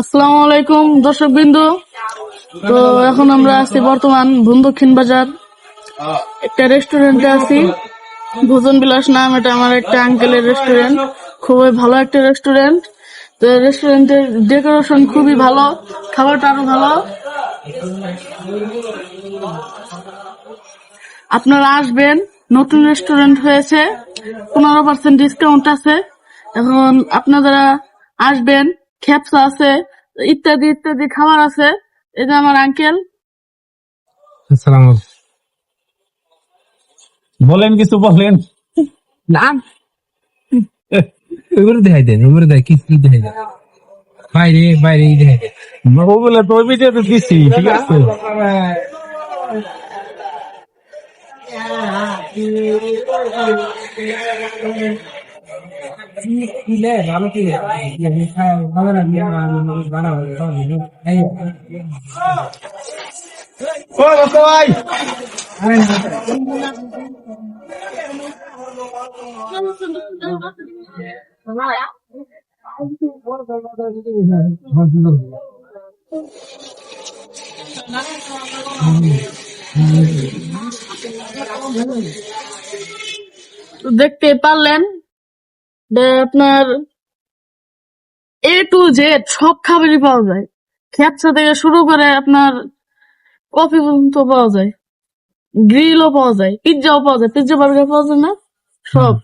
আসসালামু আলাইকুম দর্শক বিন্দু। তো এখন আমরা আছি বর্তমান দক্ষিণ বাজার একটা রেস্টুরেন্টে আছি। ভোজন বিলাস নাম, এটা আমার একটা আঙ্কেলের রেস্টুরেন্ট। খুবই ভালো একটা রেস্টুরেন্ট। তো রেস্টুরেন্টের ডেকোরেশন খুবই ভালো, খাবারটা আরো ভালো। আপনারা আসবেন, নতুন রেস্টুরেন্ট হয়েছে, 15% ডিসকাউন্ট আছে। এখন আপনারা আসবেন, খেপসা আছে, ইত্যাদি ইত্যাদি খাবার আছে। এই যে আমার আঙ্কেল। আসসালাম বলেন, কিছু বলেন। না ওগুলো দেখাই দেন, ওগুলো দেয় কি কি দেখাই দেন, বাইরে বাইরে দেখাই দেন। ওগুলো তো ওই ভিডিওতে দিচ্ছি, ঠিক আছে। ভালো কি ভালো না বানাবো ও ভাই, দেখতে পারলেন যে আপনার A to Z সব খাবারই পাওয়া যায়। খেপসা থেকে শুরু করে আপনার কফি পর্যন্ত পাওয়া যায়, গ্রিলও পাওয়া যায়, পিৎজাও পাওয়া যায়, পিৎজা বার্গার পাওয়া যায় না, সব।